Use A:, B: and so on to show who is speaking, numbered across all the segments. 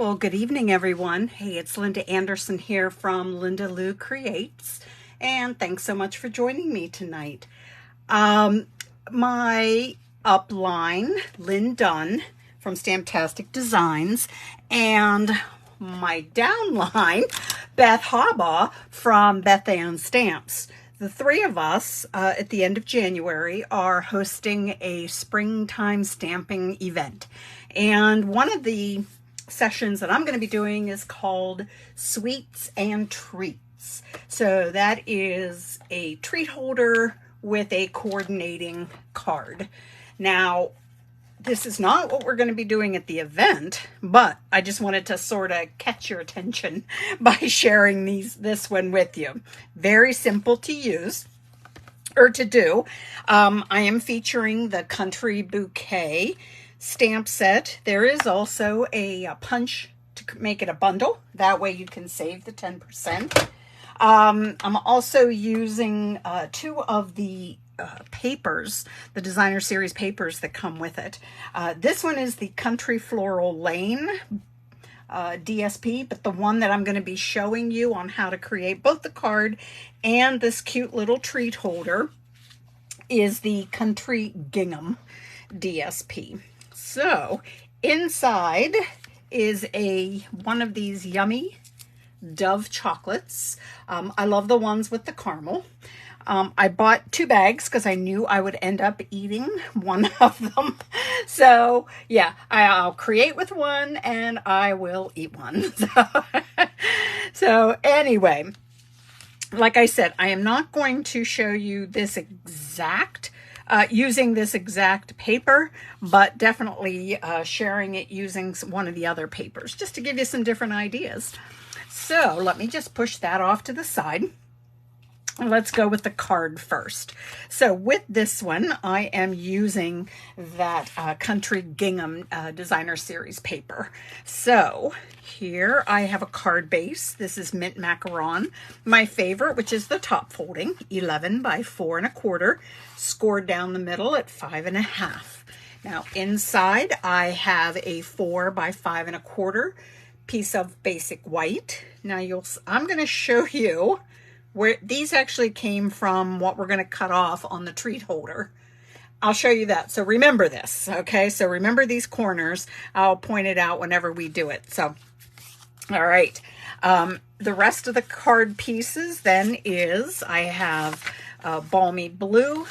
A: Well, good evening, everyone. Hey, it's Linda Anderson here from Linda Lou Creates, and thanks so much for joining me tonight. My upline, Lynn Dunn from Stamptastic Designs, and my downline, Beth Haba from Beth Ann Stamps. The three of us at the end of January are hosting a springtime stamping event. And one of the sessions that I'm going to be doing is called Sweets and Treats. So that is a treat holder with a coordinating card. Now, this is not what we're going to be doing at the event, but I just wanted to sort of catch your attention by sharing this one with you. Very simple to use or to do. I am featuring the Country Bouquet stamp set. There is also a punch to make it a bundle. That way you can save the 10%. I'm also using two of the papers, the designer series papers that come with it. This one is the Country Floral Lane DSP, but the one that I'm going to be showing you on how to create both the card and this cute little treat holder is the Country Gingham DSP. So inside is one of these yummy Dove chocolates. I love the ones with the caramel. I bought 2 bags because I knew I would end up eating one of them. So yeah, I'll create with one and I will eat one. So anyway, like I said, I am not going to show you this exact using this exact paper, but definitely sharing it using one of the other papers just to give you some different ideas. So let me just push that off to the side. Let's go with the card first. So with this one, I am using that Country Gingham designer series paper. So here I have a card base. This is mint macaron, my favorite, which is the top folding, 11 by 4 1/4, scored down the middle at 5 1/2. Now inside I have a 4 by 5 1/4 piece of basic white. Now I'm going to show you where these actually came from, what we're going to cut off on the treat holder. I'll show you that. So remember this, okay? So remember these corners. I'll point it out whenever we do it. So, all right. The rest of the card pieces then is I have balmy blue,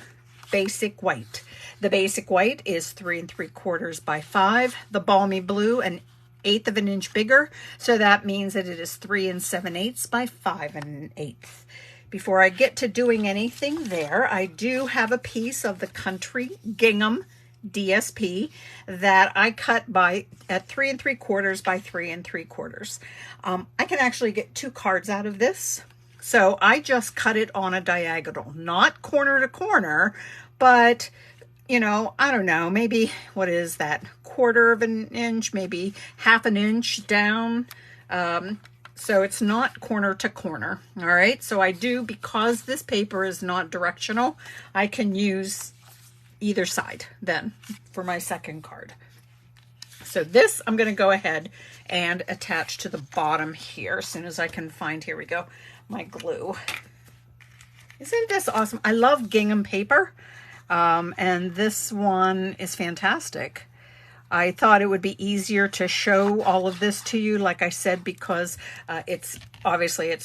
A: basic white. The basic white is 3 3/4 by 5. The balmy blue, an 1/8 of an inch bigger, so that means that it is 3 7/8 by 5 1/8. Before I get to doing anything there, I do have a piece of the Country Gingham DSP that I cut at 3 3/4 by 3 3/4. I can actually get 2 cards out of this, so I just cut it on a diagonal, not corner to corner, but you know, I don't know, maybe, what is that, 1/4 of an inch, maybe 1/2 an inch down. So it's not corner to corner, all right? So I do, because this paper is not directional, I can use either side then for my second card. So this I'm going to go ahead and attach to the bottom here as soon as I can find, here we go, my glue. Isn't this awesome? I love gingham paper. And this one is fantastic. I thought it would be easier to show all of this to you, like I said, because it's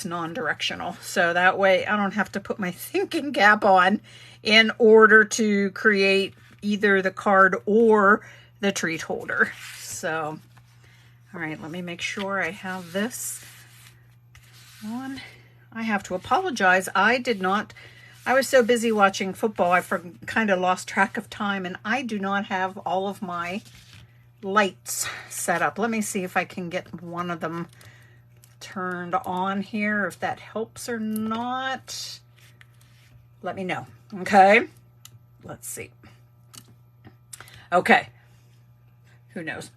A: non-directional. So that way I don't have to put my thinking cap on in order to create either the card or the treat holder. So, all right, let me make sure I have this on. I have to apologize. I was so busy watching football, I kind of lost track of time, and I do not have all of my lights set up. Let me see if I can get one of them turned on here, if that helps or not. Let me know, okay? Let's see. Okay, who knows?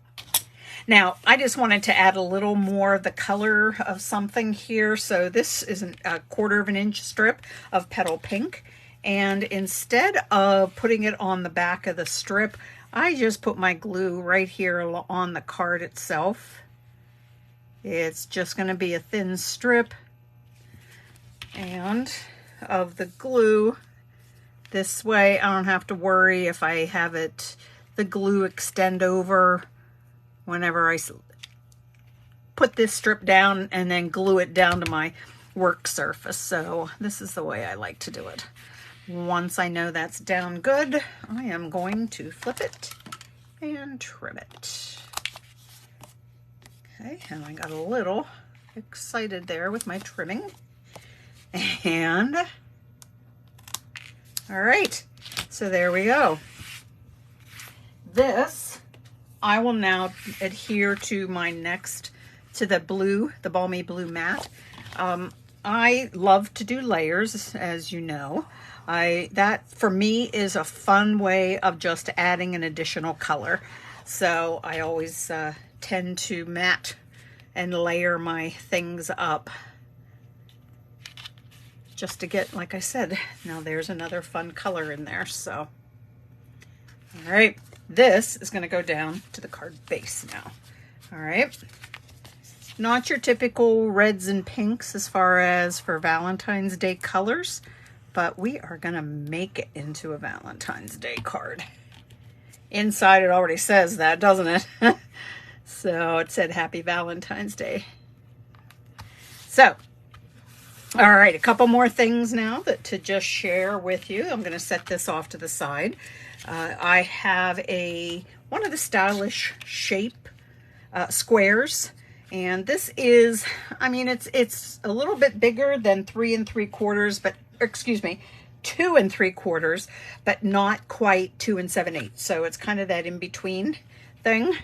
A: Now, I just wanted to add a little more of the color of something here. So this is a 1/4 of an inch strip of petal pink. And instead of putting it on the back of the strip, I just put my glue right here on the card itself. It's just going to be a thin strip and of the glue. This way I don't have to worry if I have the glue extend over whenever I put this strip down and then glue it down to my work surface. So this is the way I like to do it. Once I know that's down good, I am going to flip it and trim it. Okay, and I got a little excited there with my trimming. And all right, so there we go. This, I will now adhere to my next, to the blue, the Balmy Blue Matte. I love to do layers, as you know. That for me is a fun way of just adding an additional color. So I always tend to matte and layer my things up just to get, like I said, now there's another fun color in there. So, all right, this is going to go down to the card base now. All right, not your typical reds and pinks as far as for Valentine's Day colors, but we are going to make it into a Valentine's Day card. Inside it already says that, doesn't it? So it said Happy Valentine's Day. So, all right, a couple more things now to just share with you. I'm going to set this off to the side. I have one of the stylish shape squares, and this is, I mean, it's a little bit bigger than 3 3/4, but excuse me, 2 3/4, but not quite 2 7/8. So it's kind of that in between thing.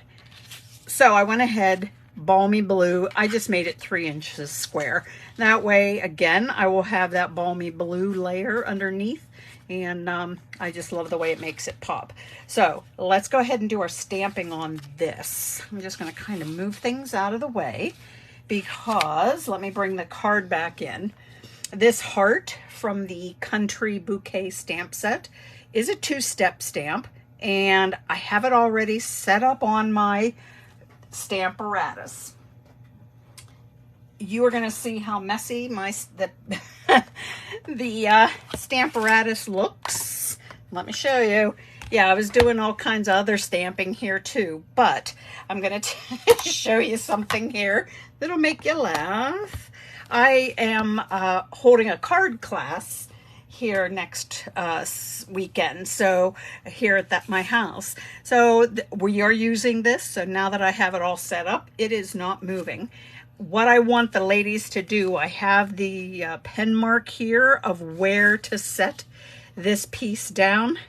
A: So I went ahead, balmy blue. I just made it 3 inches square. That way, again, I will have that balmy blue layer underneath, and I just love the way it makes it pop. So let's go ahead and do our stamping on this. I'm just going to kind of move things out of the way because, let me bring the card back in. This heart from the Country Bouquet stamp set is a 2-step stamp, and I have it already set up on my Stamparatus. You are going to see how messy the Stamparatus looks. Let me show you. Yeah, I was doing all kinds of other stamping here too, but I'm going to show you something here that'll make you laugh. I am holding a card class here next weekend, so here at my house. So we are using this, so now that I have it all set up, it is not moving. What I want the ladies to do, I have the pen mark here of where to set this piece down,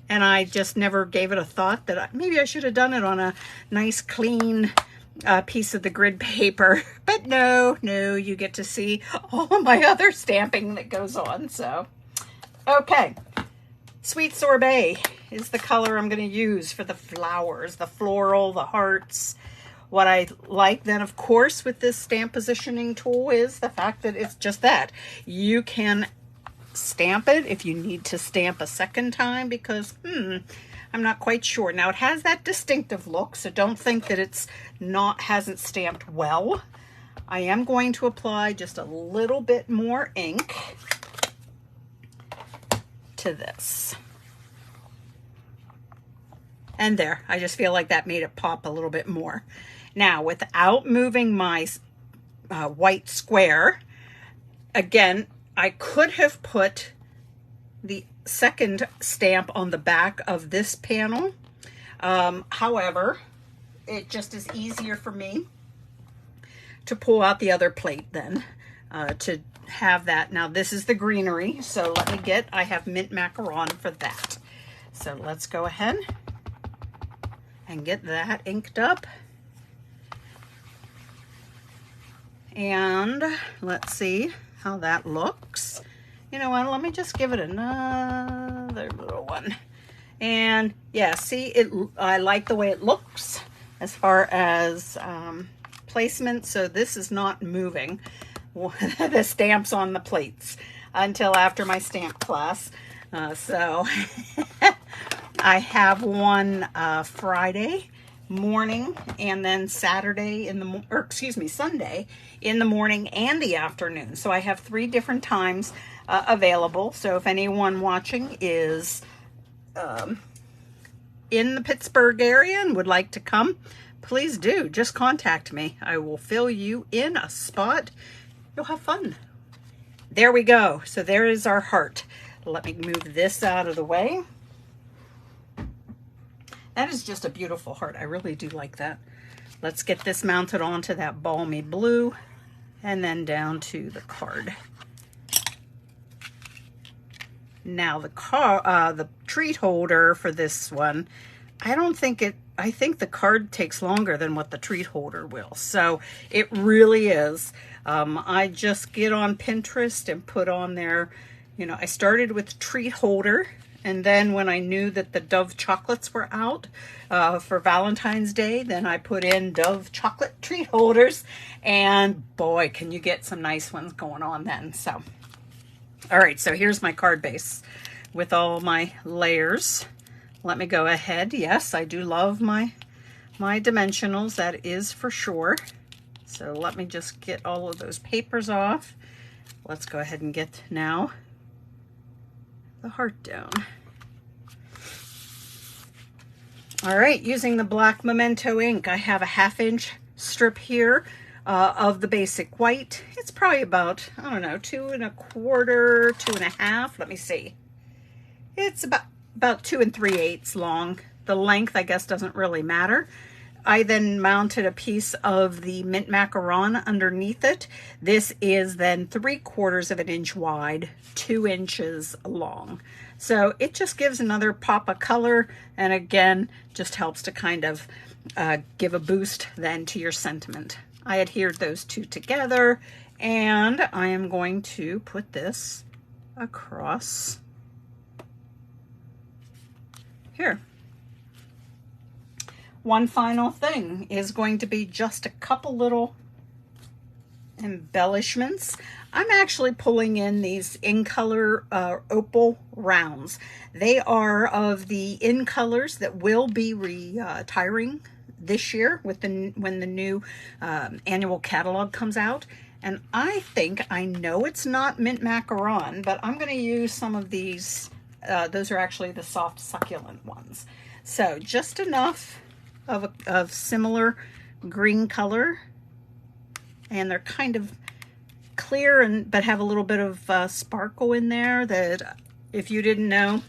A: and I just never gave it a thought that maybe I should have done it on a nice clean piece of the grid paper. But no, you get to see all my other stamping that goes on. So okay, Sweet Sorbet is the color I'm going to use for the flowers, the floral, the hearts. What I like then, of course, with this stamp positioning tool is the fact that it's just that. You can stamp it if you need to stamp a second time because, I'm not quite sure. Now, it has that distinctive look, so don't think that it's hasn't stamped well. I am going to apply just a little bit more ink to this. And there, I just feel like that made it pop a little bit more. Now, without moving my white square, again, I could have put the second stamp on the back of this panel. However, it just is easier for me to pull out the other plate then to have that. Now, this is the greenery, so I have mint macaron for that. So let's go ahead and get that inked up. And let's see how that looks. You know what, let me just give it another little one. And yeah, see, I like the way it looks as far as placement. So this is not moving the stamps on the plates until after my stamp class. So I have one Friday morning, and then Saturday in the, or excuse me, Sunday in the morning and the afternoon. So I have 3 different times available. So if anyone watching is in the Pittsburgh area and would like to come, please do. Just contact me. I will fill you in a spot. You'll have fun. There we go. So there is our heart. Let me move this out of the way. That is just a beautiful heart. I really do like that. Let's get this mounted onto that balmy blue and then down to the card. Now the treat holder for this one, I think the card takes longer than what the treat holder will. So it really is. I just get on Pinterest and put on there, you know, I started with treat holder. And then when I knew that the Dove chocolates were out for Valentine's Day, then I put in Dove chocolate treat holders. And boy, can you get some nice ones going on then. So, all right, so here's my card base with all my layers. Let me go ahead. Yes, I do love my dimensionals, that is for sure. So let me just get all of those papers off. Let's go ahead and get now the heart down. All right, using the black Memento ink, I have a 1/2 inch strip here of the basic white. It's probably about, I don't know, 2 1/4, 2 1/2. Let me see. It's about 2 3/8 long. The length, I guess, doesn't really matter. I then mounted a piece of the mint macaron underneath it. This is then 3/4 of an inch wide, 2 inches long. So it just gives another pop of color, and again, just helps to kind of give a boost then to your sentiment. I adhered those 2 together, and I am going to put this across here. One final thing is going to be just a couple little embellishments. I'm actually pulling in these in color opal rounds. They are of the in colors that will be retiring this year with when the new annual catalog comes out. And I think, I know it's not mint macaron, but I'm going to use some of these. Those are actually the soft succulent ones. So just enough of similar green color, and they're kind of clear but have a little bit of sparkle in there, that if you didn't know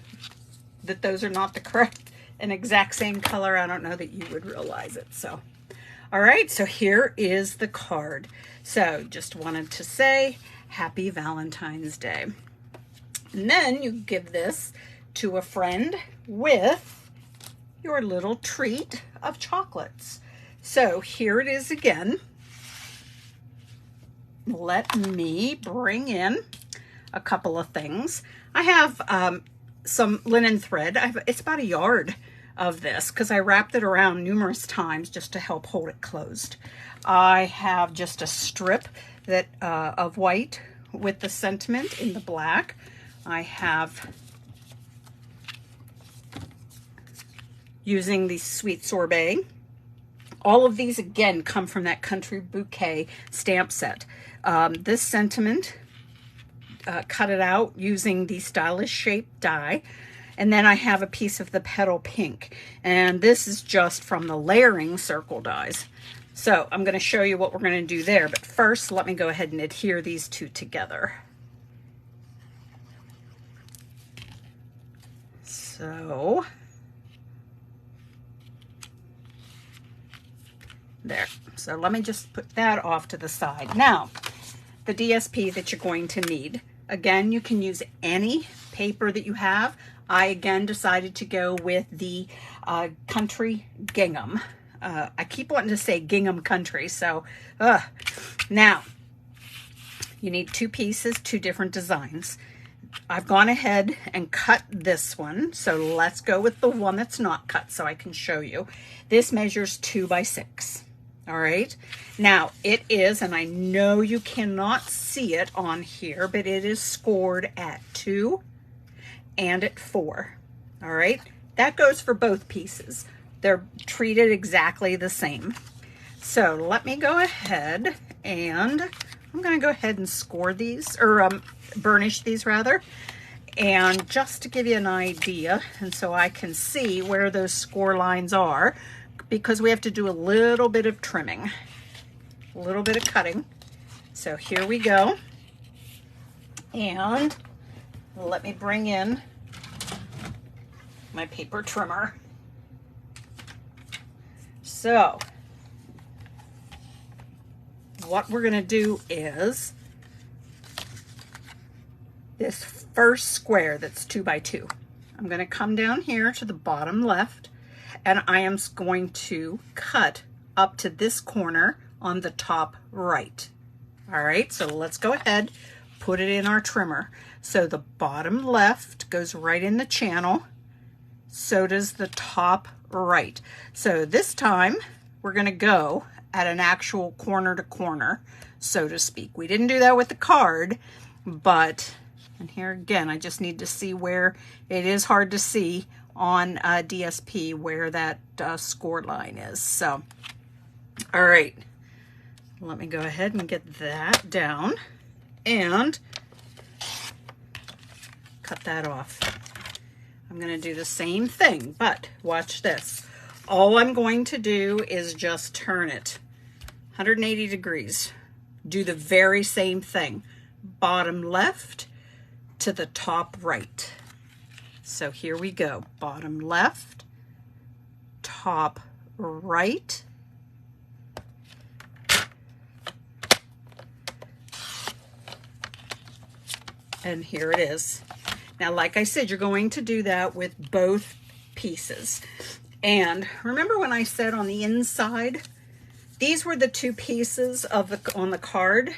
A: that those are not the correct and exact same color, I don't know that you would realize it. So all right, so here is the card. So just wanted to say happy Valentine's Day. And then you give this to a friend with your little treat of chocolates. So here it is again. Let me bring in a couple of things. I have some linen thread. It's about 1 yard of this because I wrapped it around numerous times just to help hold it closed. I have just a strip that of white with the sentiment in the black. I have, using the Sweet Sorbet. All of these, again, come from that Country Bouquet stamp set. This sentiment, cut it out using the Stylish Shape die. And then I have a piece of the Petal Pink. And this is just from the layering circle dies. So I'm going to show you what we're going to do there. But first, let me go ahead and adhere these 2 together. So there. So let me just put that off to the side. Now, the DSP that you're going to need. Again, you can use any paper that you have. I, again, decided to go with the Country Gingham. I keep wanting to say Gingham Country, so, Now, you need 2 pieces, 2 different designs. I've gone ahead and cut this one, so let's go with the one that's not cut so I can show you. This measures 2 by 6. All right, now it is, and I know you cannot see it on here, but it is scored at 2 and at 4. All right, that goes for both pieces. They're treated exactly the same. So let me go ahead and I'm going to go ahead and score these, or burnish these rather. And just to give you an idea, and so I can see where those score lines are, because we have to do a little bit of trimming, a little bit of cutting. So here we go. And let me bring in my paper trimmer. So what we're going to do is this first square that's 2 by 2. I'm going to come down here to the bottom left, and I am going to cut up to this corner on the top right. All right, so let's go ahead, put it in our trimmer. So the bottom left goes right in the channel. So does the top right. So this time we're going to go at an actual corner to corner, so to speak. We didn't do that with the card, but, and here again, I just need to see where it is hard to see on DSP where that score line is. So, all right, let me go ahead and get that down and cut that off. I'm going to do the same thing, but watch this. All I'm going to do is just turn it 180 degrees. Do the very same thing. Bottom left to the top right. So here we go. Bottom left, top right. And here it is. Now, like I said, you're going to do that with both pieces. And remember when I said on the inside, these were the 2 pieces of on the card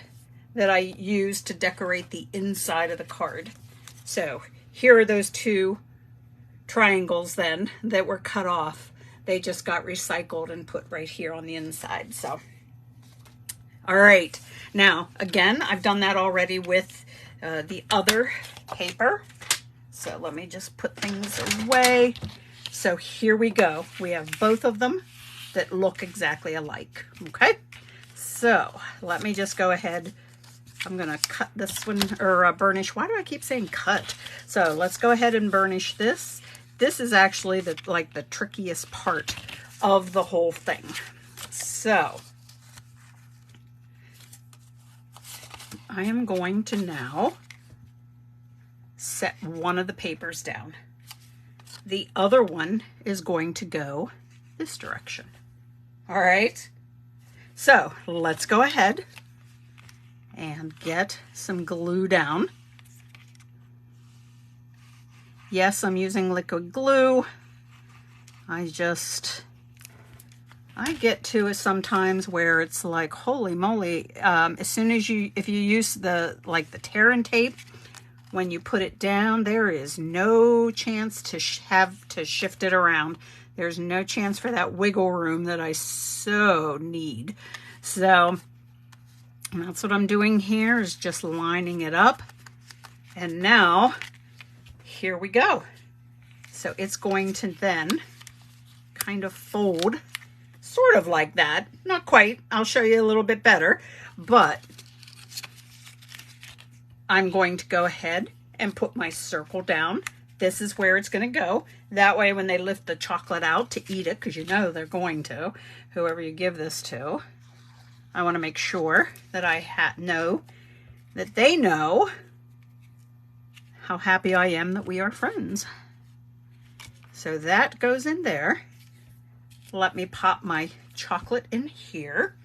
A: that I used to decorate the inside of the card. So here are those 2 triangles then that were cut off. They just got recycled and put right here on the inside. So, all right. Now, again, I've done that already with the other paper. So let me just put things away. So here we go. We have both of them that look exactly alike. Okay. So let me just go ahead. I'm going to cut this one, or burnish. Why do I keep saying cut? So let's go ahead and burnish this. This is actually the trickiest part of the whole thing. So I am going to now set one of the papers down. The other one is going to go this direction. All right. So let's go ahead and get some glue down. Yes, I'm using liquid glue. I get to it sometimes where it's like, holy moly, as soon as if you use the tear and tape, when you put it down, there is no chance to have to shift it around. There's no chance for that wiggle room that I so need. So that's what I'm doing here, is just lining it up. And now, here we go. So it's going to then kind of fold, sort of like that. Not quite. I'll show you a little bit better. But I'm going to go ahead and put my circle down. This is where it's going to go. That way when they lift the chocolate out to eat it, because you know they're going to, whoever you give this to, I want to make sure that I know that they know how happy I am that we are friends. So that goes in there. Let me pop my chocolate in here.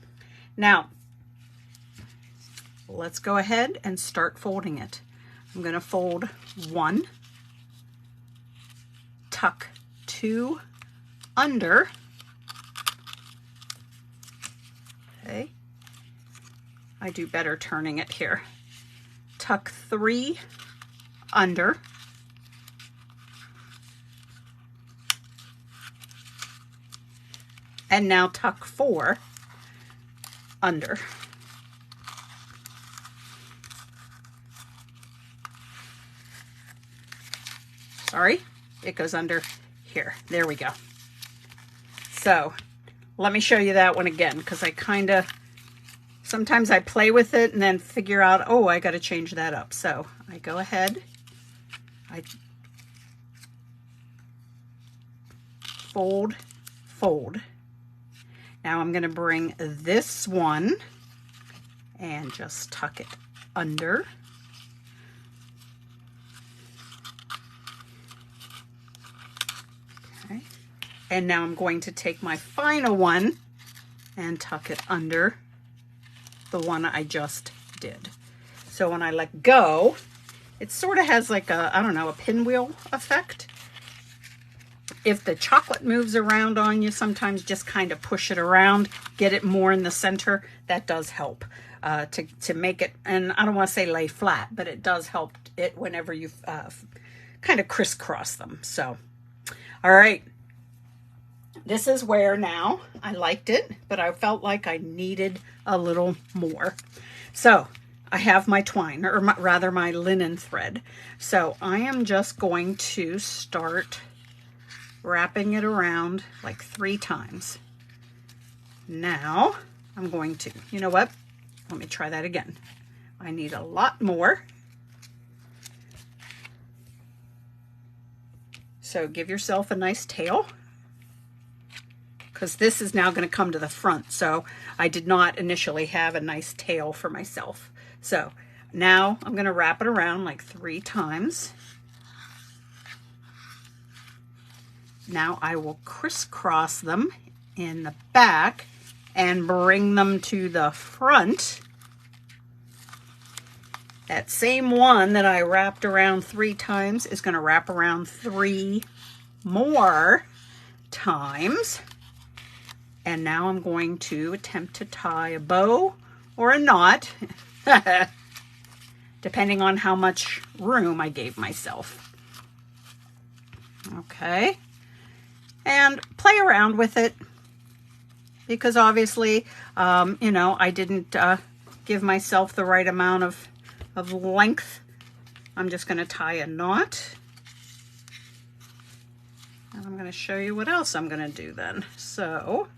A: Now, let's go ahead and start folding it. I'm going to fold 1, tuck 2 under. Okay. I do better turning it here. Tuck 3 under. And now tuck 4 under. Sorry, it goes under here. There we go. So let me show you that one again, because I kind of, sometimes I play with it and then figure out, oh, I got to change that up. So I go ahead, I fold, fold. Now I'm going to bring this one and just tuck it under. Okay. And now I'm going to take my final one and tuck it under the one I just did. So when I let go, it sort of has like a, I don't know, a pinwheel effect. If the chocolate moves around on you, sometimes just kind of push it around, get it more in the center. That does help to make it, and I don't want to say lay flat, but it does help it whenever you kind of crisscross them. So, all right. This is where now I liked it, but I felt like I needed a little more. So I have my twine, or rather my linen thread. So I am just going to start wrapping it around like 3 times. Now I'm going to, you know what? Let me try that again. I need a lot more. So give yourself a nice tail, because this is now going to come to the front. So I did not initially have a nice tail for myself. So now I'm going to wrap it around like 3 times. Now I will crisscross them in the back and bring them to the front. That same one that I wrapped around 3 times is going to wrap around 3 more times. And now I'm going to attempt to tie a bow or a knot, depending on how much room I gave myself. Okay. And play around with it, because obviously, you know, I didn't give myself the right amount of length. I'm just going to tie a knot. And I'm going to show you what else I'm going to do then. So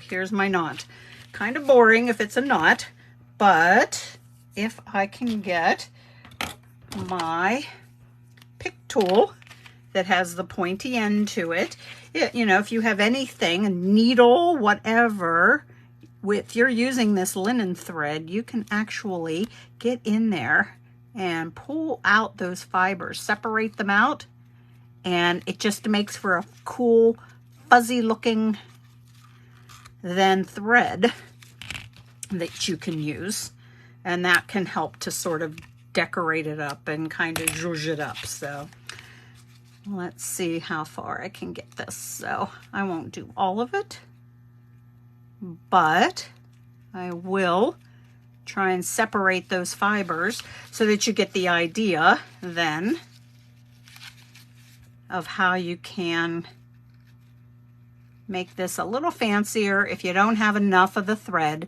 A: here's my knot. Kind of boring if it's a knot, but if I can get my pick tool that has the pointy end to it, you know, if you have anything, a needle, whatever, if you're using this linen thread, you can actually get in there and pull out those fibers, separate them out, and it just makes for a cool, fuzzy looking then thread that you can use, and that can help to sort of decorate it up and kind of zhuzh it up. So let's see how far I can get this. So I won't do all of it, but I will try and separate those fibers so that you get the idea then of how you can make this a little fancier if you don't have enough of the thread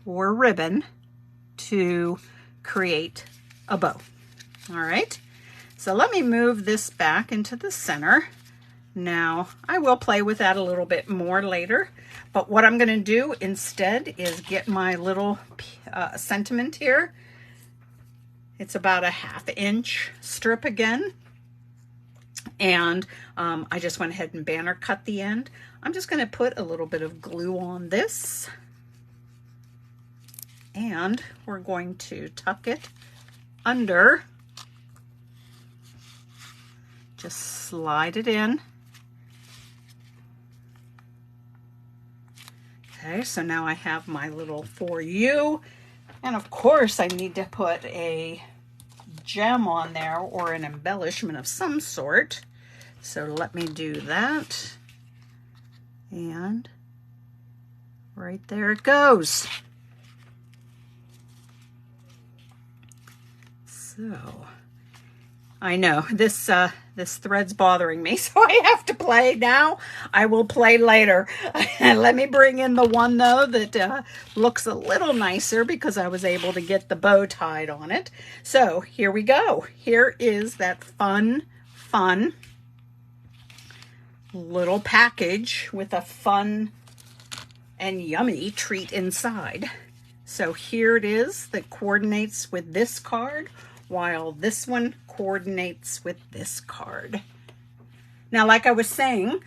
A: or ribbon to create a bow. All right. So let me move this back into the center. Now, I will play with that a little bit more later, but what I'm going to do instead is get my little sentiment here. It's about a 1/2 inch strip again. And I just went ahead and banner cut the end. I'm just going to put a little bit of glue on this. And we're going to tuck it under. Just slide it in. Okay, so now I have my little for you. And of course I need to put a gem on there or an embellishment of some sort. So let me do that. And right there it goes. So I know this thread's bothering me, so I have to play now. I will play later. Let me bring in the one though that looks a little nicer because I was able to get the bow tied on it. So here we go. Here is that fun little package with a fun and yummy treat inside. So here it is that coordinates with this card, while this one coordinates with this card. Now, like I was saying,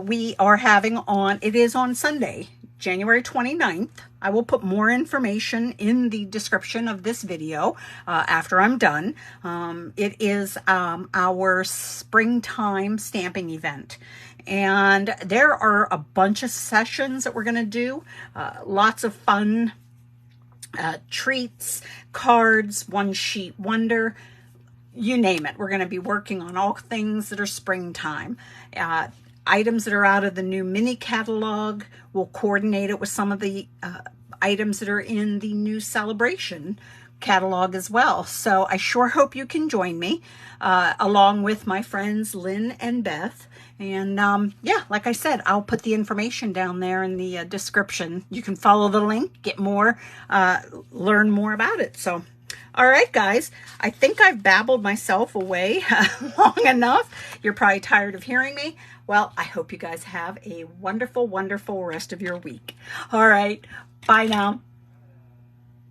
A: we are having it is on Sunday, January 29th. I will put more information in the description of this video after I'm done. It is our springtime stamping event. And there are a bunch of sessions that we're going to do. Lots of fun treats, cards, one sheet wonder, you name it. We're going to be working on all things that are springtime. Items that are out of the new mini catalog. We'll coordinate it with some of the items that are in the new celebration catalog as well. So I sure hope you can join me along with my friends Lynn and Beth. And yeah, like I said, I'll put the information down there in the description. You can follow the link, get more, learn more about it. So, all right, guys, I think I've babbled myself away long enough. You're probably tired of hearing me. Well, I hope you guys have a wonderful, wonderful rest of your week. All right, bye now.